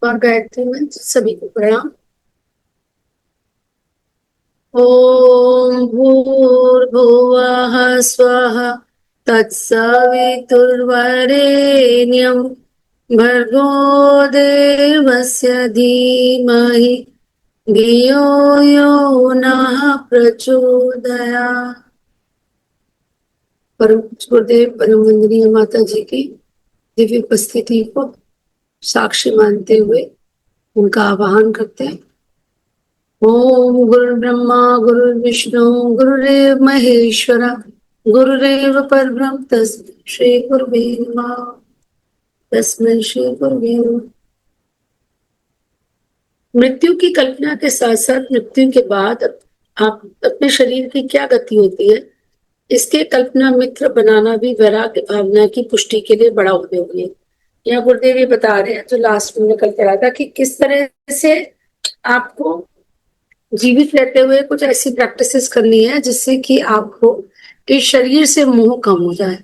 और गायत्री मंत्र सभी को प्रणाम। ओम भूर्भुवः स्वः तत्सवितुर्वरेण्यं भर्गो देवस्य धीमहि धियो यो नः प्रचोदयात्। परम गुरुदेव परम वंदनीय माता जी की दिव्य उपस्थिति को साक्षी मानते हुए उनका आवाहन करते हैं। ओम गुरुर्ब्रह्मा गुरुर्विष्णु गुरुरेव महेश्वर गुरुरेव परब्रह्म तस्मै श्री गुरुवे नमः। तस्मै श्री गुरुवे नमः। मृत्यु की कल्पना के साथ साथ मृत्यु के बाद आप अपने शरीर की क्या गति होती है, इसके कल्पना मित्र बनाना भी वैराग्य भावना की पुष्टि के लिए बड़ा उपयोगी है। यहाँ गुरुदेव ये बता रहे हैं, जो लास्ट में कल करा था, कि किस तरह से आपको जीवित रहते हुए कुछ ऐसी प्रैक्टिसेस करनी है जिससे कि आपको इस शरीर से मोह कम हो जाए,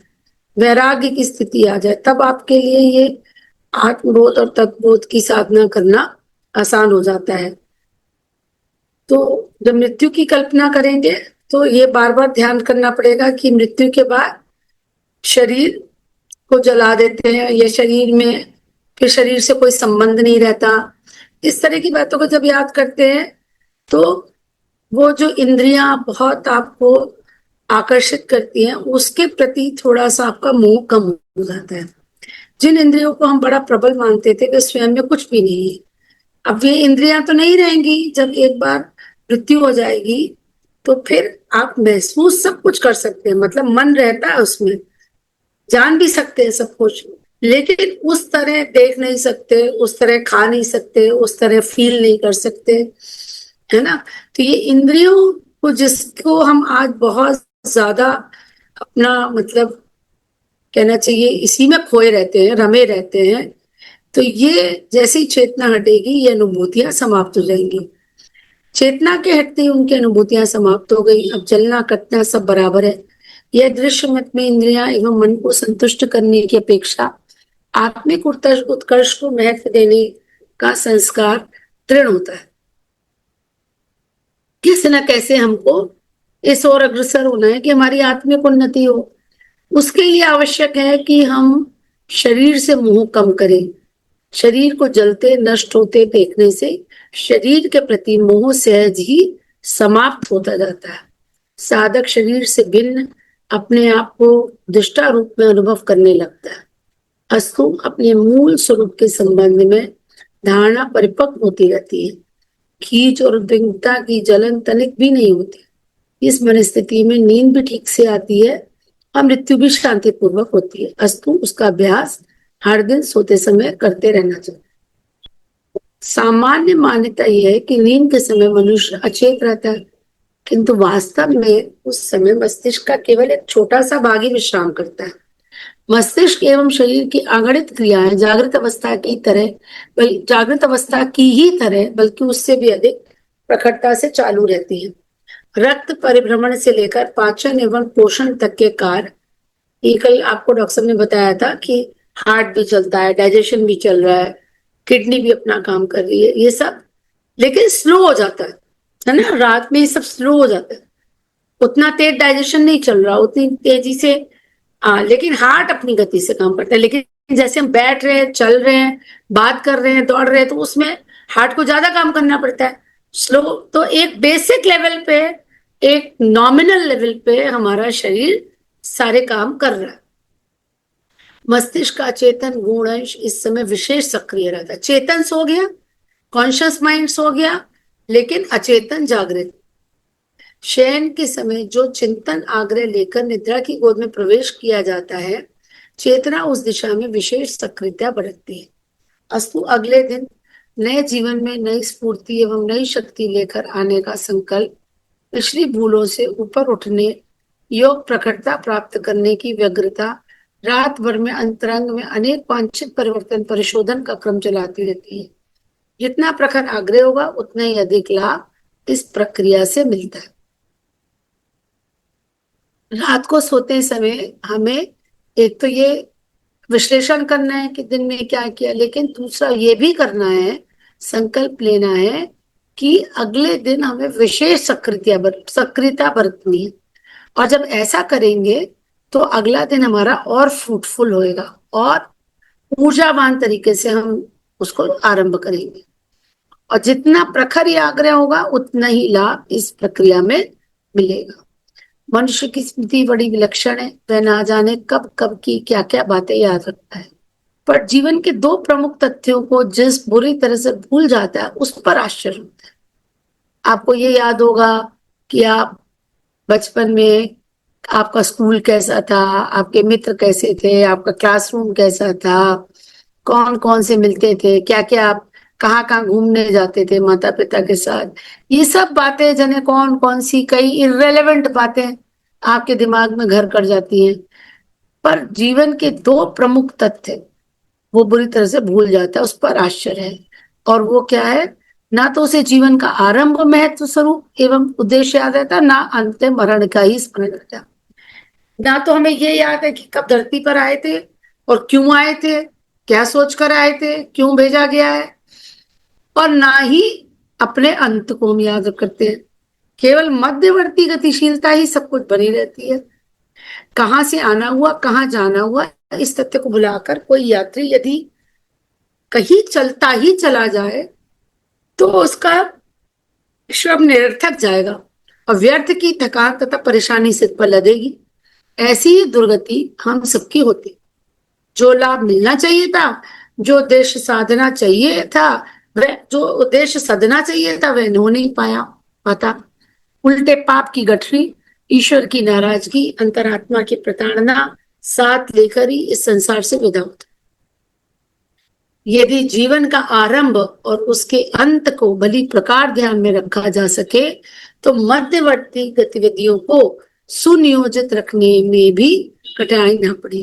वैराग्य की स्थिति आ जाए। तब आपके लिए ये आत्मबोध और तत्वबोध की साधना करना आसान हो जाता है। तो जब मृत्यु की कल्पना करेंगे तो ये बार बार ध्यान करना पड़ेगा कि मृत्यु के बाद शरीर को जला देते हैं, या शरीर में फिर शरीर से कोई संबंध नहीं रहता। इस तरह की बातों को जब याद करते हैं तो वो जो इंद्रियां बहुत आपको आकर्षित करती हैं, उसके प्रति थोड़ा सा आपका मोह कम हो जाता है। जिन इंद्रियों को हम बड़ा प्रबल मानते थे कि स्वयं में कुछ भी नहीं है, अब ये इंद्रियां तो नहीं रहेंगी। जब एक बार मृत्यु हो जाएगी तो फिर आप महसूस सब कुछ कर सकते हैं, मतलब मन रहता है उसमें, जान भी सकते हैं सब कुछ, लेकिन उस तरह देख नहीं सकते, उस तरह खा नहीं सकते, उस तरह फील नहीं कर सकते, है ना। तो ये इंद्रियों को, जिसको हम आज बहुत ज्यादा अपना मतलब कहना चाहिए इसी में खोए रहते हैं, रमे रहते हैं, तो ये जैसे ही चेतना हटेगी ये अनुभूतियां समाप्त हो जाएंगी। चेतना के हटते ही उनकी अनुभूतियां समाप्त हो गई। अब जलना कटना सब बराबर है। यह दृश्य मत में इंद्रियां एवं मन को संतुष्ट करने की अपेक्षा आत्मिक उत्कर्ष को महत्व देने का संस्कार दृढ़ होता है। किसी न कैसे हमको इस ओर अग्रसर होना है कि हमारी आत्मिक उन्नति हो। उसके लिए आवश्यक है कि हम शरीर से मोह कम करें। शरीर को जलते नष्ट होते देखने से शरीर के प्रति मोह सहज ही समाप्त होता जाता है। साधक शरीर से भिन्न अपने आप को दृष्टा रूप में अनुभव करने लगता है। अस्तु अपने मूल स्वरूप के संबंध में धारणा परिपक्व होती रहती है। खींच और उद्विग्नता की जलन तनिक भी नहीं होती। इस मनस्थिति में नींद भी ठीक से आती है और मृत्यु भी शांतिपूर्वक होती है। अस्तु उसका अभ्यास हर दिन सोते समय करते रहना चाहिए। सामान्य मान्यता यह है कि नींद के समय मनुष्य अचेत रहता है, किंतु वास्तव में उस समय मस्तिष्क का केवल एक छोटा सा भाग ही विश्राम करता है। मस्तिष्क एवं शरीर की अगणित क्रियाएं जागृत अवस्था की तरह, जागृत अवस्था की ही तरह बल्कि उससे भी अधिक प्रखरता से चालू रहती है। रक्त परिभ्रमण से लेकर पाचन एवं पोषण तक के कार्य, ये कल आपको डॉक्टर साहब ने बताया था कि हार्ट भी चलता है, डाइजेशन भी चल रहा है, किडनी भी अपना काम कर रही है, ये सब लेकिन स्लो हो जाता है ना। रात में ये सब स्लो हो जाता है, उतना तेज डाइजेशन नहीं चल रहा उतनी तेजी से। लेकिन हार्ट अपनी गति से काम करता है। लेकिन जैसे हम बैठ रहे हैं, चल रहे हैं, बात कर रहे हैं, दौड़ रहे हैं, तो उसमें हार्ट को ज्यादा काम करना पड़ता है। स्लो तो एक बेसिक लेवल पे, एक नॉमिनल लेवल पे हमारा शरीर सारे काम कर रहा है। मस्तिष्क का चेतन गुण अंश इस समय विशेष सक्रिय रहता है। चेतन सो गया, कॉन्शियस माइंड सो गया, लेकिन अचेतन जागृत। शयन के समय जो चिंतन आग्रह लेकर निद्रा की गोद में प्रवेश किया जाता है, चेतना उस दिशा में विशेष सक्रियता बरतती है। अस्तु अगले दिन नए जीवन में नई स्फूर्ति एवं नई शक्ति लेकर आने का संकल्प, पिछली भूलों से ऊपर उठने, योग प्रखरता प्राप्त करने की व्यग्रता, रात भर में अंतरंग में अनेक वांछित परिवर्तन परिशोधन का क्रम चलाती रहती है। जितना प्रखर आग्रह होगा उतना ही अधिक लाभ इस प्रक्रिया से मिलता है। रात को सोते समय हमें एक तो ये विश्लेषण करना है कि दिन में क्या किया, लेकिन दूसरा ये भी करना है, संकल्प लेना है कि अगले दिन हमें विशेष सक्रियता बरतनी है। और जब ऐसा करेंगे तो अगला दिन हमारा और फ्रूटफुल होएगा और ऊर्जावान तरीके से हम उसको आरंभ करेंगे। और जितना प्रखर आग्रह होगा उतना ही लाभ इस प्रक्रिया में मिलेगा। मनुष्य की स्मृति बड़ी विलक्षण है, वह ना जाने कब कब की क्या क्या बातें याद रखता है, पर जीवन के दो प्रमुख तथ्यों को जिस बुरी तरह से भूल जाता है उस पर आश्चर्य होता है। आपको ये याद होगा कि आप बचपन में आपका स्कूल कैसा था, आपके मित्र कैसे थे, आपका क्लासरूम कैसा था, कौन कौन से मिलते थे, क्या क्या आप कहाँ कहाँ घूमने जाते थे माता पिता के साथ। ये सब बातें जाने कौन कौन सी कई इररेलेवेंट बातें आपके दिमाग में घर कर जाती हैं, पर जीवन के दो प्रमुख तथ्य वो बुरी तरह से भूल जाता है, उस पर आश्चर्य है। और वो क्या है, ना तो उसे जीवन का आरंभ महत्व स्वरूप एवं उद्देश्य याद रहता, ना अंत मरण का ही स्मरण रहता। ना तो हमें ये याद है कि कब धरती पर आए थे और क्यों आए थे, क्या सोचकर आए थे, क्यों भेजा गया है, और ना ही अपने अंत को हम याद करते हैं। केवल मध्यवर्ती गतिशीलता ही सब कुछ बनी रहती है। कहाँ से आना हुआ, कहाँ जाना हुआ, इस तथ्य को भुलाकर कोई यात्री यदि कहीं चलता ही चला जाए तो उसका श्रम निरर्थक जाएगा और व्यर्थ की थकान तथा परेशानी सिर पर लदेगी। ऐसी ही दुर्गति हम सबकी होती। जो लाभ मिलना चाहिए था, जो उद्देश्य साधना चाहिए था, वह जो उद्देश्य सधना चाहिए था वह हो नहीं पाता। उल्टे पाप की गठरी, ईश्वर की नाराजगी, अंतरात्मा की प्रताड़ना साथ लेकर ही इस संसार से विदा होता। यदि जीवन का आरंभ और उसके अंत को भली प्रकार ध्यान में रखा जा सके तो मध्यवर्ती गतिविधियों को सुनियोजित रखने में भी कठिनाई ना पड़े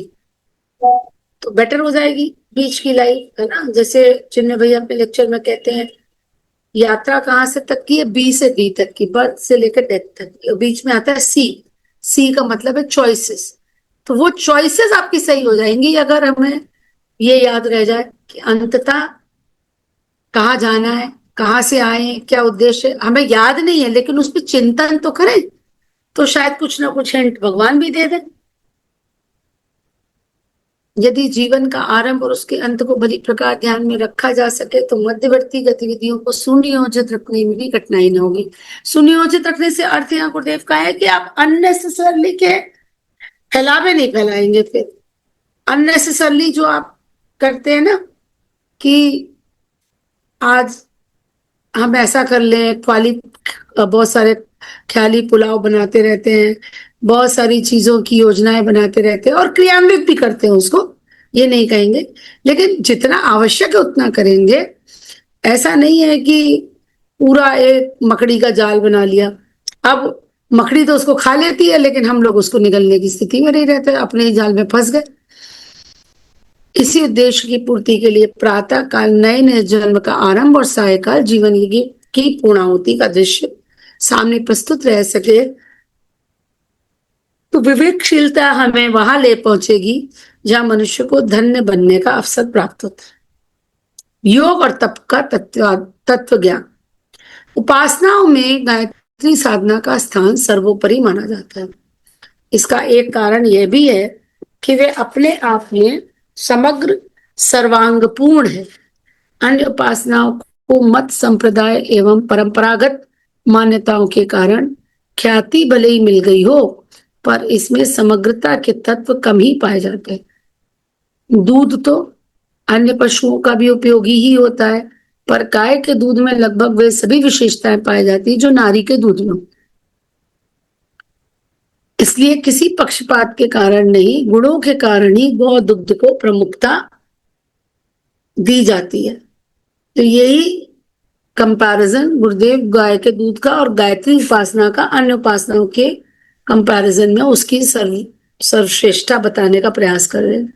तो बेटर हो जाएगी बीच की लाइफ, है ना। जैसे चिन्ह भैया अपने लेक्चर में कहते हैं, यात्रा कहाँ से तक की है, बी से डी तक की, बर्थ से लेकर डेथ तक की, और बीच में आता है सी। सी का मतलब है चॉइसेस। तो वो चॉइसेस आपकी सही हो जाएंगी अगर हमें ये याद रह जाए कि अंततः कहाँ जाना है, कहाँ से आए, क्या उद्देश्य हमें याद नहीं है, लेकिन उस पर चिंतन तो करें तो शायद कुछ ना कुछ हिंट भगवान भी दे दें। यदि जीवन का आरंभ और उसके अंत को भली प्रकार ध्यान में रखा जा सके तो मध्यवर्ती गतिविधियों को सुनियोजित रखने में भी कठिनाई न होगी। सुनियोजित रखने से अर्थ यहाँ गुरुदेव का है कि आप अननेसेसरली के फैलावे नहीं फैलाएंगे। फिर अननेसेसरली जो आप करते हैं ना कि आज हम ऐसा कर लें, बहुत सारे ख्याली पुलाव बनाते रहते हैं, बहुत सारी चीजों की योजनाएं बनाते रहते हैं और क्रियान्वित भी करते हैं उसको, ये नहीं कहेंगे, लेकिन जितना आवश्यक है उतना करेंगे। ऐसा नहीं है कि पूरा एक मकड़ी का जाल बना लिया, अब मकड़ी तो उसको खा लेती है लेकिन हम लोग उसको निगलने की स्थिति में नहीं रहते, अपने ही जाल में फंस गए। इसी उद्देश्य की पूर्ति के लिए प्रातः काल नए नए जन्म का आरंभ और सायकाल जीवन की पूर्णाहुति का दृश्य सामने प्रस्तुत रह सके तो विवेकशीलता हमें वहां ले पहुंचेगी जहां मनुष्य को धन्य बनने का अवसर प्राप्त होता है। योग और तप का तत्व ज्ञान। उपासनाओं में गायत्री साधना का स्थान सर्वोपरि माना जाता है। इसका एक कारण यह भी है कि वे अपने आप में समग्र सर्वांगपूर्ण है। अन्य उपासनाओं को मत संप्रदाय एवं परंपरागत मान्यताओं के कारण ख्याति भले ही मिल गई हो पर इसमें समग्रता के तत्व कम ही पाए जाते हैं। दूध तो अन्य पशुओं का भी उपयोगी ही होता है, पर गाय के दूध में लगभग वे सभी विशेषताएं पाई जाती है जो नारी के दूध में। इसलिए किसी पक्षपात के कारण नहीं, गुणों के कारण ही गौ दुग्ध को प्रमुखता दी जाती है। तो यही कंपैरिजन गुरुदेव गाय के दूध का और गायत्री उपासना का अन्य उपासनाओं के कंपैरिजन में उसकी सर्वश्रेष्ठता बताने का प्रयास कर रहे हैं।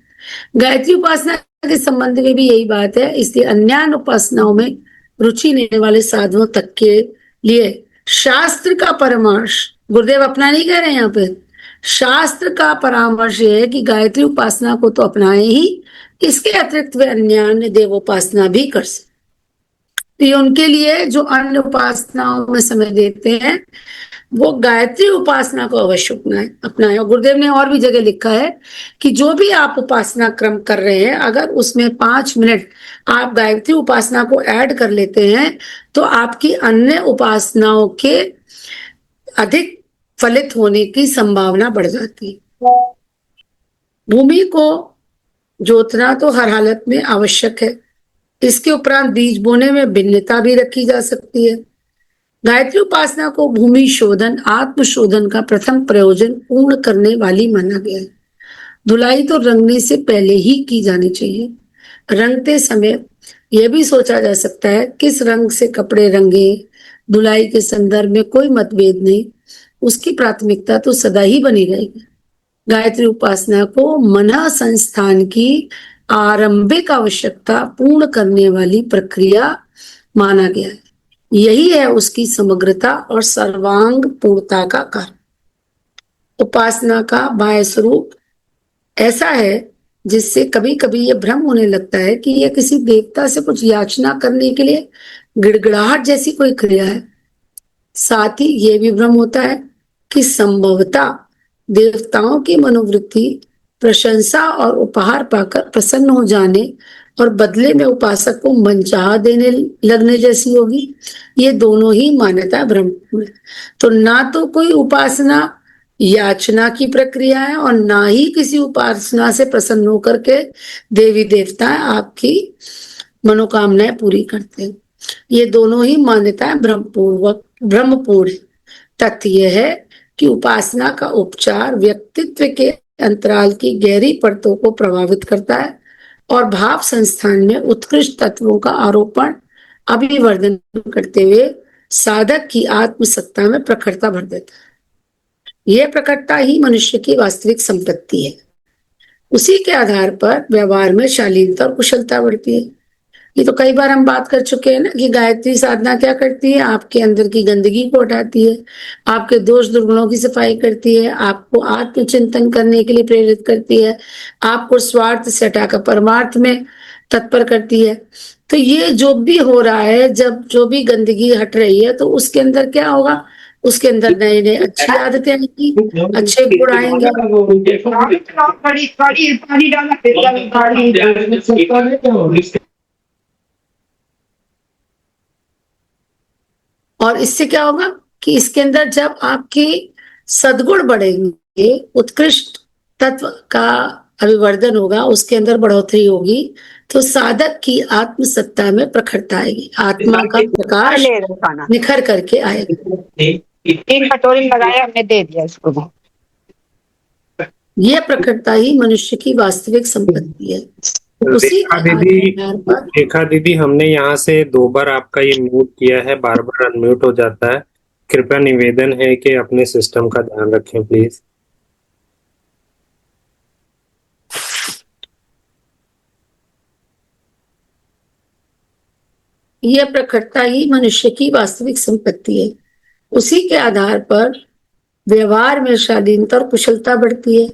गायत्री उपासना के संबंध में भी यही बात है, इसलिए अन्य उपासनाओं में रुचि लेने वाले साधुओं तक के लिए शास्त्र का परामर्श, गुरुदेव अपना नहीं कह रहे हैं यहाँ पे, शास्त्र का परामर्श है कि गायत्री उपासना को तो अपनाएं ही, इसके अतिरिक्त वे अन्य देवोपासना भी कर सकते। तो ये उनके लिए जो अन्य उपासनाओं में समय देते हैं वो गायत्री उपासना को अवश्य अपनाएं। और गुरुदेव ने और भी जगह लिखा है कि जो भी आप उपासना क्रम कर रहे हैं, अगर उसमें 5 मिनट आप गायत्री उपासना को ऐड कर लेते हैं तो आपकी अन्य उपासनाओं के अधिक फलित होने की संभावना बढ़ जाती है। भूमि को जोतना तो हर हालत में आवश्यक है। इसके उपरांत बीज बोने में भिन्नता भी रखी जा सकती है। गायत्री उपासना को भूमि शोधन, आत्मशोधन का प्रथम प्रयोजन पूर्ण करने वाली माना गया है। धुलाई तो रंगने से पहले ही की जानी चाहिए। रंगते समय यह भी सोचा जा सकता है किस रंग से कपड़े रंगे, धुलाई के संदर्भ में कोई मतभेद नहीं, उसकी प्राथमिकता तो सदा ही बनी रहेगी। गायत्री उपासना को मन संस्थान की आरंभिक आवश्यकता पूर्ण करने वाली प्रक्रिया माना गया है। यही है उसकी समग्रता और सर्वांग पूर्णता का कारण। उपासना का बाह्य स्वरूप ऐसा है जिससे कभी कभी यह भ्रम होने लगता है कि यह किसी देवता से कुछ याचना करने के लिए गिड़गिड़ाहट जैसी कोई क्रिया है। साथ ही यह भी भ्रम होता है कि संभवतः देवताओं की मनोवृत्ति प्रशंसा और उपहार पाकर प्रसन्न हो जाने और बदले में उपासक को मनचाहा देने लगने जैसी होगी। ये दोनों ही मान्यता भ्रमपूर्ण है। तो ना तो कोई उपासना याचना की प्रक्रिया है और ना ही किसी उपासना से प्रसन्न होकर के देवी देवता आपकी मनोकामनाएं पूरी करते हैं। ये दोनों ही मान्यताएं भ्रमपूर्ण है। तथ्य यह है कि उपासना का उपचार व्यक्तित्व के अंतराल की गहरी परतों को प्रभावित करता है और भाव संस्थान में उत्कृष्ट तत्वों का आरोपण अभिवर्धन करते हुए साधक की आत्मसत्ता में प्रखरता भर देता है। यह प्रखरता ही मनुष्य की वास्तविक संपत्ति है। उसी के आधार पर व्यवहार में शालीनता और कुशलता बढ़ती है। ये तो कई बार हम बात कर चुके हैं ना कि गायत्री साधना क्या करती है, आपके अंदर की गंदगी को हटाती है, आपके दोष दुर्गुणों की सफाई करती है, आपको आत्मचिंतन करने के लिए प्रेरित करती है, आपको स्वार्थ से हटाकर परमार्थ में तत्पर करती है। तो ये जो भी हो रहा है, जब जो भी गंदगी हट रही है तो उसके अंदर क्या होगा, उसके अंदर नए नए अच्छी आदतें आएंगी, अच्छे गुण आएंगे। और इससे क्या होगा कि इसके अंदर जब आपके सद्गुण बढ़ेंगे, उत्कृष्ट तत्व का अभिवर्धन होगा, उसके अंदर बढ़ोतरी होगी, तो साधक की आत्मसत्ता में प्रखरता आएगी, आत्मा का प्रकाश निखर करके आएगा। 3 कटोरी लगाया, हमने दे दिया इसको। यह प्रखरता ही मनुष्य की वास्तविक संपत्ति है। उसी रेखा दीदी, हमने यहाँ से 2 बार आपका ये म्यूट किया है, बार बार अनम्यूट हो जाता है। कृपया निवेदन है कि अपने सिस्टम का ध्यान रखें प्लीज। यह प्रखरता ही मनुष्य की वास्तविक संपत्ति है। उसी के आधार पर व्यवहार में शालीनता और कुशलता बढ़ती है।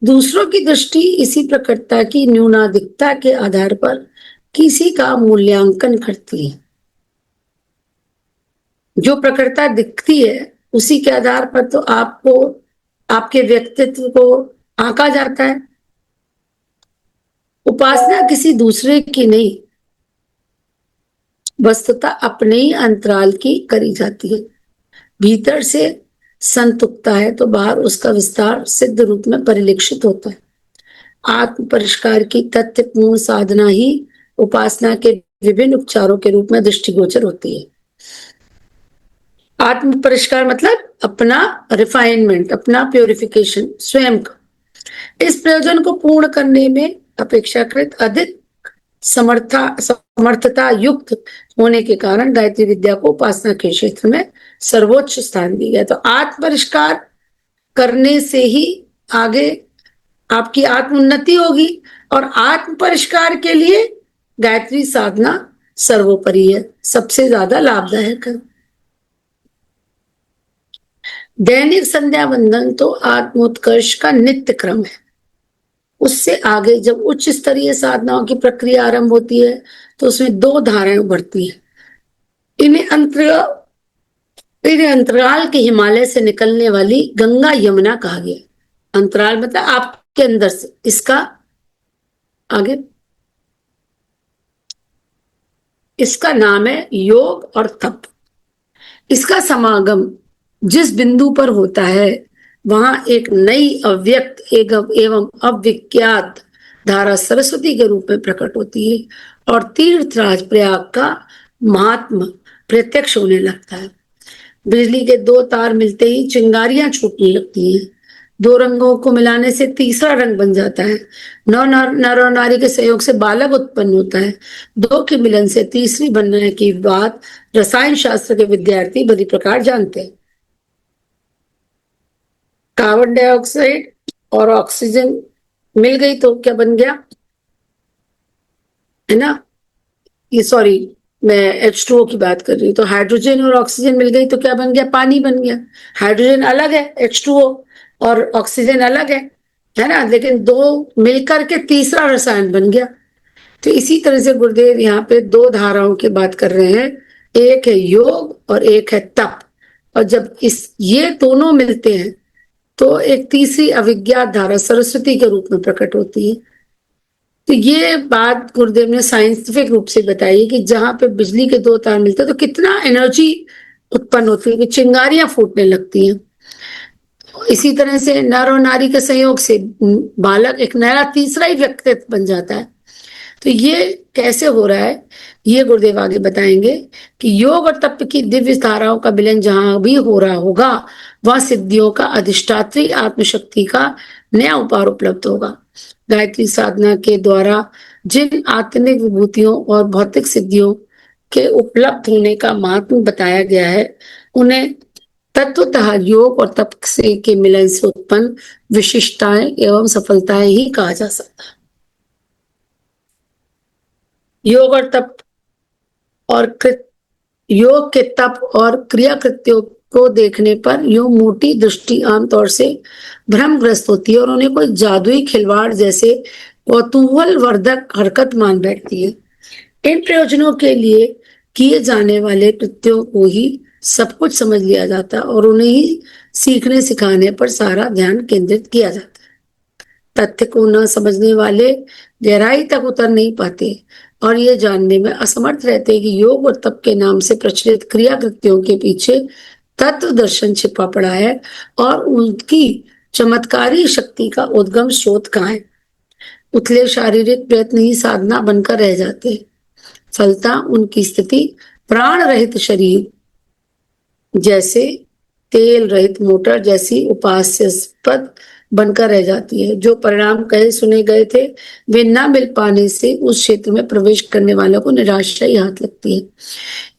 दूसरों की दृष्टि इसी प्रखरता की न्यूनाधिकता के आधार पर किसी का मूल्यांकन करती है। जो प्रखरता दिखती है उसी के आधार पर तो आपको, आपके व्यक्तित्व को आंका जाता है। उपासना किसी दूसरे की नहीं, वस्तुतः अपने ही अंतराल की करी जाती है। भीतर से संतुकता है तो बाहर उसका विस्तार सिद्ध रूप में परिलक्षित होता है। आत्म परिष्कार की तथ्यपूर्ण साधना ही उपासना के विभिन्न उपचारों के रूप में दृष्टिगोचर होती है। आत्म परिष्कार मतलब अपना रिफाइनमेंट, अपना प्योरिफिकेशन, स्वयं का। इस प्रयोजन को पूर्ण करने में अपेक्षाकृत अधिक समर्थता युक्त होने के कारण गायत्री विद्या को उपासना के क्षेत्र में सर्वोच्च स्थान दिया गया। तो आत्म परिष्कार करने से ही आगे आपकी आत्म उन्नति होगी और आत्म परिष्कार के लिए गायत्री साधना सर्वोपरि है, सबसे ज्यादा लाभदायक है। दैनिक संध्या वंदन तो आत्मोत्कर्ष का नित्य क्रम है। उससे आगे जब उच्च स्तरीय साधनाओं की प्रक्रिया आरंभ होती है तो उसमें 2 धाराएं उभरती हैं। इन्हें अंतराल के हिमालय से निकलने वाली गंगा यमुना कहा गया। अंतराल मतलब आपके अंदर से। इसका आगे इसका नाम है योग और तप। इसका समागम जिस बिंदु पर होता है वहां एक नई अव्यक्त एवं अविख्यात धारा सरस्वती के रूप में प्रकट होती है और तीर्थराज प्रयाग का महात्मा प्रत्यक्ष होने लगता है। बिजली के 2 तार मिलते ही चिंगारियां छूटने लगती हैं। 2 रंगों को मिलाने से तीसरा रंग बन जाता है। नर और नारी के सहयोग से बालक उत्पन्न होता है। 2 के मिलन से तीसरी बनने की बात रसायन शास्त्र के विद्यार्थी बड़ी प्रकार जानते हैं। कार्बन डाइऑक्साइड और ऑक्सीजन मिल गई तो क्या बन गया, है ना? ये सॉरी, मैं H2O की बात कर रही हूँ। तो हाइड्रोजन और ऑक्सीजन मिल गई तो क्या बन गया? पानी बन गया। हाइड्रोजन अलग है H2O और ऑक्सीजन अलग है ना? लेकिन 2 मिलकर के तीसरा रसायन बन गया। तो इसी तरह से गुरुदेव यहाँ पे 2 धाराओं की बात कर रहे हैं, एक है योग और एक है तप। और जब ये दोनों मिलते हैं तो एक तीसरी अविज्ञात धारा सरस्वती के रूप में प्रकट होती है। तो ये बात गुरुदेव ने साइंटिफिक रूप से बताई कि जहां पे बिजली के 2 तार मिलते हैं तो कितना एनर्जी उत्पन्न होती है कि चिंगारियां फूटने लगती हैं। इसी तरह से नर और नारी के सहयोग से बालक एक नया तीसरा ही व्यक्तित्व बन जाता है। तो ये कैसे हो रहा है ये गुरुदेव आगे बताएंगे कि योग और तप की दिव्य धाराओं का मिलन जहां भी हो रहा होगा वह सिद्धियों का अधिष्ठात्री आत्मशक्ति का नया उपहार उपलब्ध होगा। गायत्री साधना के द्वारा जिन आत्मिक विभूतियों और भौतिक सिद्धियों के उपलब्ध होने का महत्व बताया गया है उन्हें तत्वतः योग और तप से के मिलन से उत्पन्न विशिष्टताएं एवं सफलताएं ही कहा जा सकता है। योग और तप और योग के तप और क्रिया कृत्यों को देखने पर यो मोटी दृष्टि आमतौर से भ्रमग्रस्त होती है और उन्हें कोई जादुई खिलवाड़ जैसे कौतूहल वर्धक हरकत मान बैठती है। इन प्रयोजनों के लिए किए जाने वाले कृत्यों को ही सब कुछ समझ लिया जाता है और उन्हें ही सीखने सिखाने पर सारा ध्यान केंद्रित किया जाता है। तथ्य को न समझने वाले गहराई तक उतर नहीं पाते और ये जानने में असमर्थ रहते हैं कि योग और तप के नाम से प्रचलित क्रिया कृत्यों के पीछे तत्व दर्शन छिपा पड़ा है और उनकी चमत्कारी शक्ति का उद्गम स्रोत कहाँ है। उथले शारीरिक प्रयत्न ही साधना बनकर रह जाते हैं। फलता उनकी स्थिति प्राण रहित शरीर जैसे तेल रहित मोटर जैसी उपास्यास्पद बनकर रह जाती है। जो परिणाम कहे सुने गए थे वे न मिल पाने से उस क्षेत्र में प्रवेश करने वालों को निराशा ही हाथ लगती है।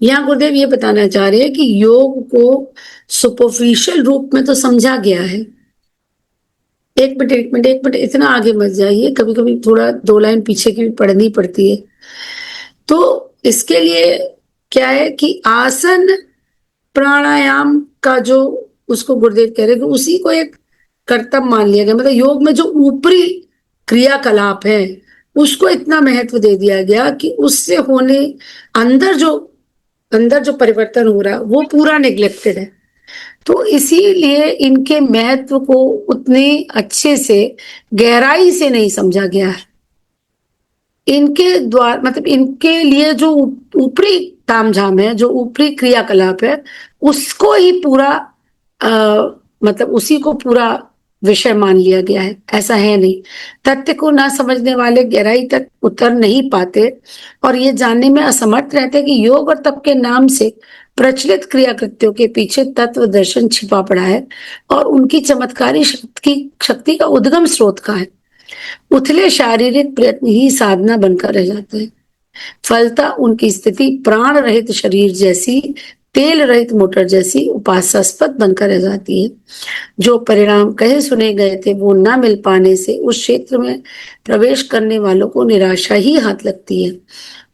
यहाँ गुरुदेव ये बताना चाह रहे हैं कि योग को सुपरफिशियल रूप में तो समझा गया है। एक मिनट इतना आगे मत जाइए, कभी कभी थोड़ा 2 लाइन पीछे की भी पढ़नी पड़ती है। तो इसके लिए क्या है कि आसन प्राणायाम का जो उसको गुरुदेव कह रहे हैं कि उसी को एक कर्तव्य मान लिया गया। मतलब योग में जो ऊपरी क्रियाकलाप है उसको इतना महत्व दे दिया गया कि उससे होने अंदर जो परिवर्तन हो रहा है वो पूरा निग्लेक्टेड है। तो इसीलिए इनके महत्व को उतने अच्छे से गहराई से नहीं समझा गया है। इनके द्वारा मतलब इनके लिए जो ऊपरी तामझाम है, जो ऊपरी क्रियाकलाप है उसको ही पूरा मतलब उसी को पूरा विषय मान लिया गया है। ऐसा है नहीं। तथ्य को ना समझने वाले गहराई तक उतर नहीं पाते और ये जानने में असमर्थ रहते कि योग और तप के नाम से प्रचलित क्रिया कृत्यों के पीछे तत्व दर्शन छिपा पड़ा है और उनकी चमत्कारी शक्ति का उद्गम स्रोत का है। उथले शारीरिक प्रयत्न ही साधना बनकर रह जाते हैं। फलता उनकी स्थिति प्राण रहित शरीर जैसी तेल रहित मोटर जैसी उपास्यास्पद बनकर रह जाती है। जो परिणाम कहे सुने गए थे वो न मिल पाने से उस क्षेत्र में प्रवेश करने वालों को निराशा ही हाथ लगती है।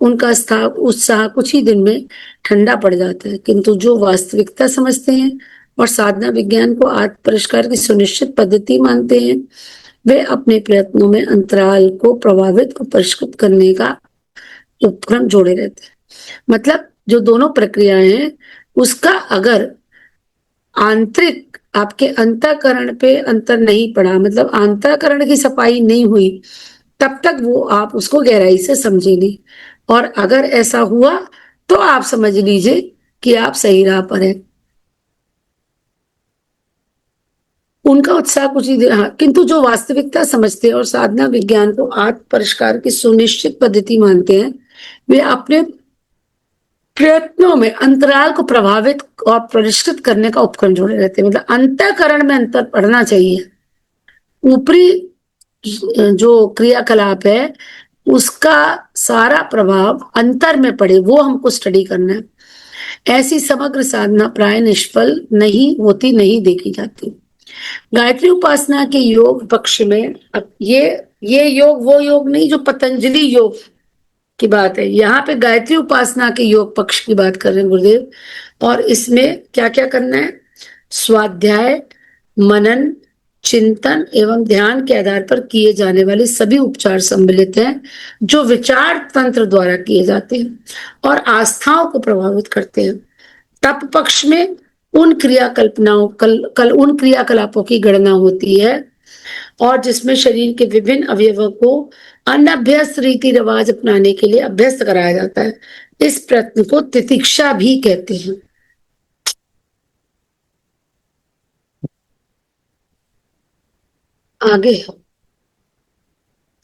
उनका उत्साह कुछ ही दिन में ठंडा पड़ जाता है। किंतु जो वास्तविकता समझते हैं और साधना विज्ञान को आत्म परिष्कार की सुनिश्चित पद्धति मानते हैं, वे अपने प्रयत्नों में अंतराल को प्रभावित और परिष्कृत करने का उपक्रम जोड़े रहते हैं। मतलब जो दोनों प्रक्रियाएं हैं, उसका अगर आंतरिक आपके अंतःकरण पे अंतर नहीं पड़ा, मतलब अंतःकरण की सफाई नहीं हुई, तब तक वो आप उसको गहराई से समझे नहीं। और अगर ऐसा हुआ तो आप समझ लीजिए कि आप सही राह पर हैं। उनका उत्साह कुछ ही हाँ, किंतु जो वास्तविकता समझते हैं और साधना विज्ञान को आत्म परिष्कार की सुनिश्चित पद्धति मानते हैं, वे अपने प्रयत्नों में अंतराल को प्रभावित और परिष्कृत करने का उपक्रम जोड़े रहते हैं। मतलब अंतःकरण में अंतर पड़ना चाहिए, ऊपरी जो क्रियाकलाप है उसका सारा प्रभाव अंतर में पड़े, वो हमको स्टडी करना है। ऐसी समग्र साधना प्राय निष्फल नहीं होती, नहीं देखी जाती। गायत्री उपासना के योग पक्ष में, अब ये योग वो योग नहीं जो पतंजलि योग की बात है, यहाँ पे गायत्री उपासना के योग पक्ष की बात कर रहे हैं गुरुदेव। और इसमें क्या क्या करना है? स्वाध्याय, मनन, चिंतन एवं ध्यान के आधार पर किए जाने वाले सभी उपचार सम्मिलित हैं, जो विचार तंत्र द्वारा किए जाते हैं और आस्थाओं को प्रभावित करते हैं। तप पक्ष में उन उन क्रियाकलापों की गणना होती है और जिसमें शरीर के विभिन्न अवयवों को अनभ्यस्त रीति रिवाज अपनाने के लिए अभ्यस्त कराया जाता है। इस प्रयत्न को तितिक्षा भी कहते हैं। आगे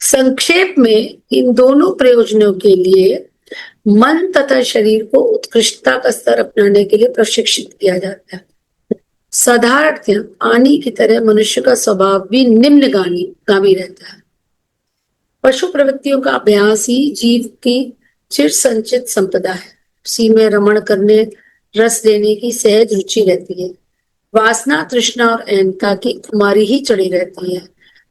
संक्षेप में इन दोनों प्रयोजनों के लिए मन तथा शरीर को उत्कृष्टता का स्तर अपनाने के लिए प्रशिक्षित किया जाता है। साधारण आनी की तरह मनुष्य का स्वभाव भी निम्नगामी रहता है। पशु प्रवृत्तियों का अभ्यास ही जीव की चिर संचित संपदा है। उसी में रमण करने, रस लेने की सहज रुचि रहती है। वासना, तृष्णा और अहंता की कुमारी ही चढ़ी रहती है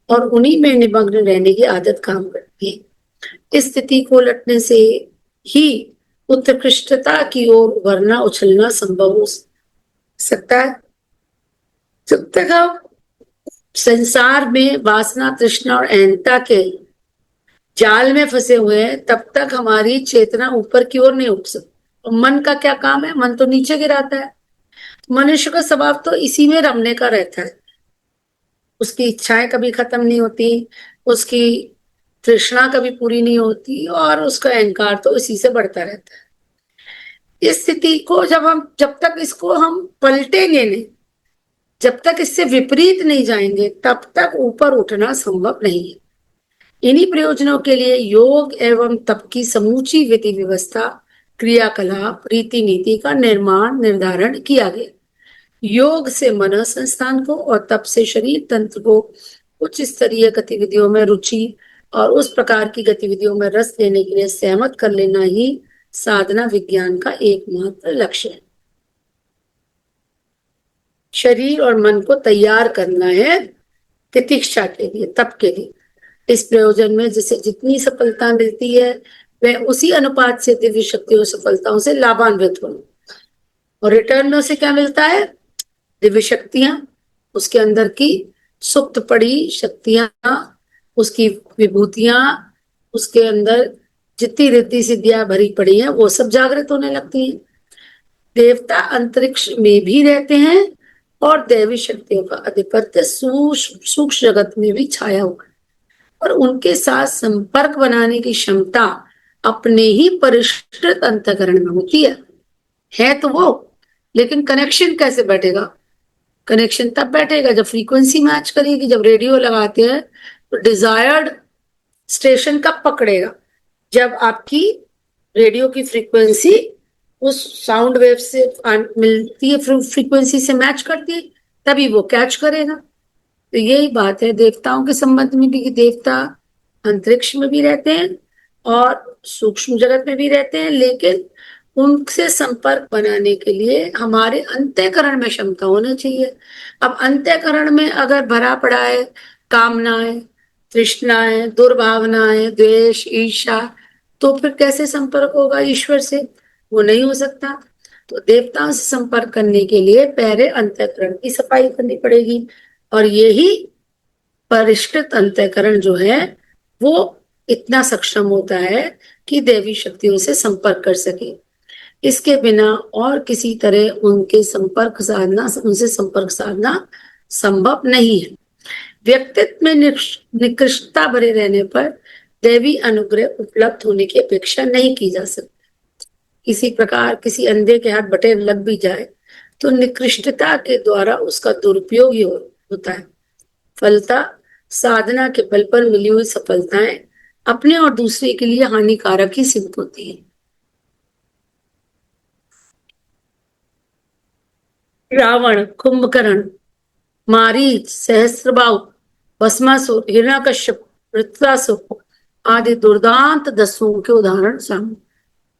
और उन्हीं में निमग्न रहने की आदत काम करती है। इस स्थिति को उलटने से ही उत्कृष्टता की ओर उभरना, उछलना संभव हो सकता है। जब तक हम संसार में वासना, तृष्णा और अहंता के जाल में फंसे हुए हैं, तब तक हमारी चेतना ऊपर की ओर नहीं उठ सकती। और मन का क्या काम है? मन तो नीचे गिराता है। मनुष्य का स्वभाव तो इसी में रमने का रहता है। उसकी इच्छाएं कभी खत्म नहीं होती, उसकी तृष्णा कभी पूरी नहीं होती और उसका अहंकार तो इसी से बढ़ता रहता है। इस स्थिति को जब तक इसको हम पलटेंगे नहीं, जब तक इससे विपरीत नहीं जाएंगे, तब तक ऊपर उठना संभव नहीं है। इन्हीं प्रयोजनों के लिए योग एवं तप की समूची विधि व्यवस्था, क्रियाकलाप, रीति नीति का निर्धारण किया गया। योग से मन संस्थान को और तप से शरीर तंत्र को उच्च स्तरीय गतिविधियों में रुचि और उस प्रकार की गतिविधियों में रस लेने के लिए सहमत कर लेना ही साधना विज्ञान का एकमात्र लक्ष्य है। शरीर और मन को तैयार करना है तितिक्षा के लिए, तप के लिए। इस प्रयोजन में जिसे जितनी सफलता मिलती है, वह उसी अनुपात से दिव्य शक्तियों सफलताओं से लाभान्वित हो। और रिटर्न में उसे क्या मिलता है? दिव्य शक्तियां, उसके अंदर की सुप्त पड़ी शक्तियां, उसकी विभूतियां, उसके अंदर जितनी रिद्धि सिद्धियां भरी पड़ी हैं, वो सब जागृत होने लगती हैं। देवता अंतरिक्ष में भी रहते हैं और दैवी शक्तियों का आधिपत्य सूक्ष्म जगत में भी छाया हुआ है और उनके साथ संपर्क बनाने की क्षमता अपने ही परिष्कृत अंतःकरण में होती है तो वो, लेकिन कनेक्शन कैसे बैठेगा? कनेक्शन तब बैठेगा जब फ्रीक्वेंसी मैच करेगी। जब रेडियो लगाते हैं तो डिजायर्ड स्टेशन कब पकड़ेगा? जब आपकी रेडियो की फ्रीक्वेंसी उस साउंड वेव से मिलती है, फ्रीक्वेंसी से मैच करती है, तभी वो कैच करेगा। तो यही बात है देवताओं के संबंध में भी कि देवता अंतरिक्ष में भी रहते हैं और सूक्ष्म जगत में भी रहते हैं, लेकिन उनसे संपर्क बनाने के लिए हमारे अंतःकरण में क्षमता होना चाहिए। अब अंतःकरण में अगर भरा पड़ा है कामनाएं, तृष्णाएं, दुर्भावनाएं, द्वेष, ईर्ष्या, तो फिर कैसे संपर्क होगा ईश्वर से? वो नहीं हो सकता। तो देवताओं से संपर्क करने के लिए पहले अंतःकरण की सफाई करनी पड़ेगी, और यही परिष्कृत अंतःकरण जो है वो इतना सक्षम होता है कि देवी शक्तियों से संपर्क कर सके। इसके बिना और किसी तरह उनसे संपर्क साधना संभव नहीं है। व्यक्तित्व में निकृष्टता भरे रहने पर देवी अनुग्रह उपलब्ध होने की अपेक्षा नहीं की जा सकती। किसी प्रकार किसी अंधे के हाथ बटेर लग भी जाए तो निकृष्टता के द्वारा उसका दुरुपयोग ही होता है। फलता साधना के बल पर मिली हुई सफलताएं अपने और दूसरे के लिए हानिकारक ही सिद्ध होती है। रावण, कुंभकर्ण, मारीच, सहस्त्रबाहु, भस्मासुर, हिरण्यकश्यप, वृत्रासुर आदि दुर्दांत दस्युओं के उदाहरण सामने।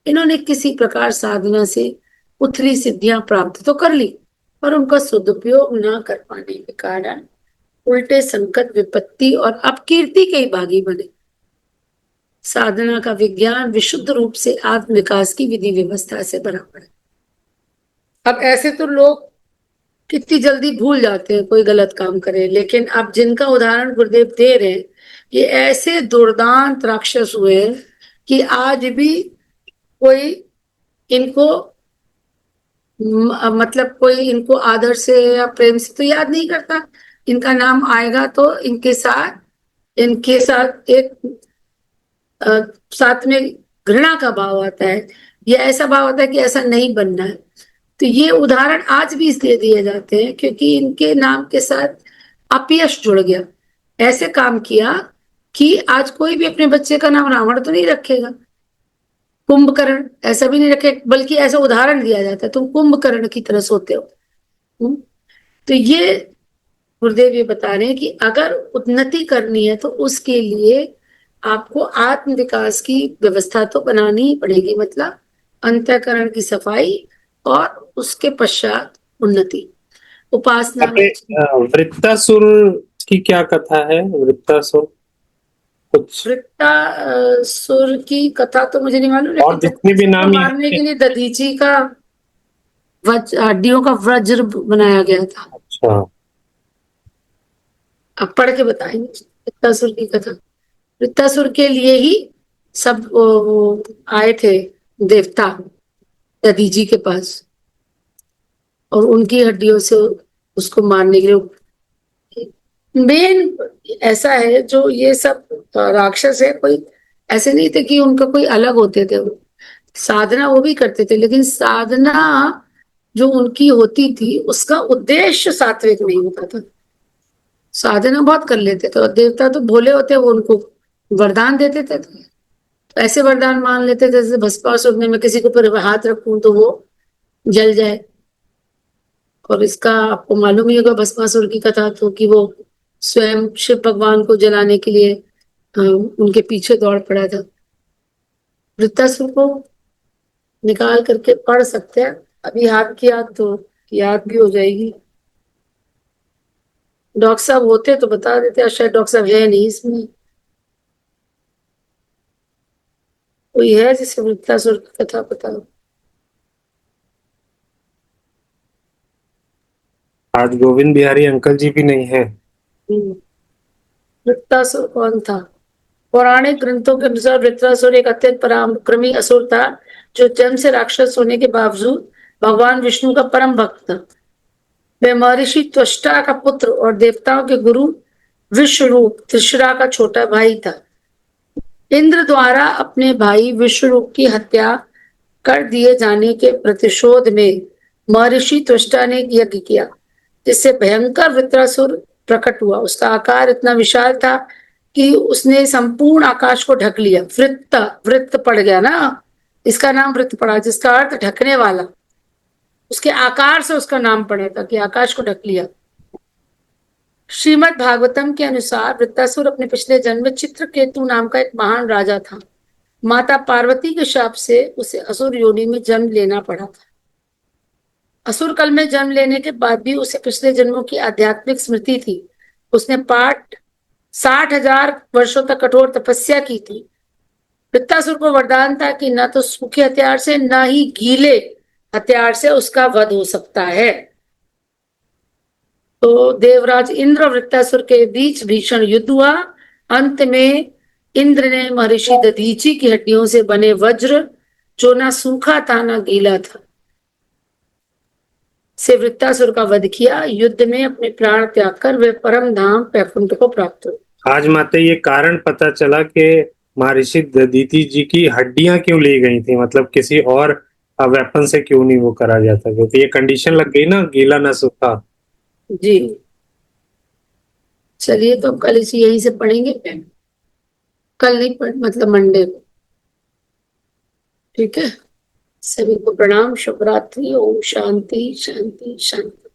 इन्होंने किसी प्रकार साधना से उथली सिद्धियां प्राप्त तो कर ली, पर उनका सदुपयोग न कर पाने के कारण उल्टे संकट, विपत्ति और अपकीर्ति के ही भागी बने। साधना का विज्ञान विशुद्ध रूप से आत्म विकास की विधि व्यवस्था से बराबर है। अब ऐसे तो लोग कितनी जल्दी भूल जाते हैं कोई गलत काम करे, लेकिन अब जिनका उदाहरण गुरुदेव दे रहे हैं, ये ऐसे दुर्दांत राक्षस हुए कि आज भी कोई इनको मतलब कोई इनको आदर से या प्रेम से तो याद नहीं करता। इनका नाम आएगा तो इनके साथ एक साथ में घृणा का भाव आता है, या ऐसा भाव आता है कि ऐसा नहीं बनना है। तो ये उदाहरण आज भी इसलिए दिए जाते हैं क्योंकि इनके नाम के साथ अपयश जुड़ गया। ऐसे काम किया कि आज कोई भी अपने बच्चे का नाम रावण तो नहीं रखेगा, कुंभकर्ण ऐसा भी नहीं रखे, बल्कि ऐसा उदाहरण दिया जाता है तुम कुंभकर्ण की तरह सोते हो। तो ये गुरुदेव ये बता रहे हैं कि अगर उन्नति करनी है तो उसके लिए आपको आत्म विकास की व्यवस्था तो बनानी ही पड़ेगी, मतलब अंतःकरण की सफाई और उसके पश्चात उन्नति। उपासना वृत्तासुर की क्या कथा है? वृत्तासुर कुछ वृत्तासुर की कथा तो मुझे नहीं मालूम, और जितने भी नाम मारने के लिए दधीची का हड्डियों का वज्र बनाया गया था। अच्छा, अब पढ़ के बताएंगे वृत्तासुर की कथा। वृत्तासुर के लिए ही सब वो आए थे देवता दधीची के पास, और उनकी हड्डियों से उसको मारने के लिए। मेन ऐसा है जो ये सब राक्षस है, कोई ऐसे नहीं थे कि उनका कोई अलग होते थे। साधना वो भी करते थे, लेकिन साधना जो उनकी होती थी उसका उद्देश्य सात्विक नहीं होता था। साधना बहुत कर लेते थे, और देवता तो भोले होते, वो उनको वरदान देते थे। तो ऐसे वरदान मान लेते थे जैसे भस्मासुर ने, मैं किसी के ऊपर हाथ रखूं तो वो जल जाए। और इसका आपको मालूम ही होगा भस्मासुर की कथा तो, कि वो स्वयं शिव भगवान को जलाने के लिए उनके पीछे दौड़ पड़ा था। वृत्तासुर को निकाल करके पढ़ सकते हैं, अभी याद किया तो याद भी हो जाएगी। डॉक्टर साहब होते तो बता देते, शायद डॉक्टर साहब है नहीं इसमें। कोई है जिसे वृत्तासुर की कथा पता हो? आज गोविंद बिहारी अंकल जी भी नहीं है। वृत्तासुर कौन था? पौराणिक ग्रंथों के अनुसार वृत्रासुर एक अत्यंत पराक्रमी असुर था, जो जन्म से राक्षस होने के बावजूद भगवान विष्णु का परम भक्त था। वह महर्षि त्वष्टा का पुत्र और देवताओं के गुरु विश्वरूप त्रिशरा का छोटा भाई था। इंद्र द्वारा अपने भाई विश्वरूप की हत्या कर दिए जाने के प्रतिशोध में महर्षि त्वष्टा ने यज्ञ किया, जिससे भयंकर वृत्रासुर प्रकट हुआ। उसका आकार इतना विशाल था कि उसने संपूर्ण आकाश को ढक लिया। वृत्त पड़ गया ना, इसका नाम वृत्त पड़ा, जिसका अर्थ ढकने वाला। उसके आकार से उसका नाम पड़ा था कि आकाश को ढक लिया। श्रीमद् भागवतम के अनुसार वृत्तासुर अपने पिछले जन्म में चित्रकेतु नाम का एक महान राजा था। माता पार्वती के शाप से उसे असुर योनि में जन्म लेना पड़ा था। असुर कल में जन्म लेने के बाद भी उसे पिछले जन्मों की आध्यात्मिक स्मृति थी। उसने 60,000 वर्षों तक कठोर तपस्या की थी। वृत्तासुर को वरदान था कि न तो सूखे हथियार से न ही गीले हथियार से उसका वध हो सकता है। तो देवराज इंद्र और वृत्तासुर के बीच भीषण युद्ध हुआ। अंत में इंद्र ने महर्षि दधीचि की हड्डियों से बने वज्र, जो ना सूखा था ना गीला था, से वृत्तासुर का वध किया। युद्ध में अपने प्राण त्याग कर वे परम धाम वैकुंठ को प्राप्त हुए। आज माता ये कारण पता चला कि महर्षि दधीचि जी की हड्डियां क्यों ली गई थी, मतलब किसी और वेपन से क्यों नहीं वो करा जाता, क्योंकि ये कंडीशन लग गई ना, गीला ना सूखा। जी, चलिए तो कल इसी यहीं से पढ़ेंगे। कल नहीं पढ़ मतलब मंडे को। ठीक है, सभी को प्रणाम, शुभ रात्रि, ओम शांति शांति शांति।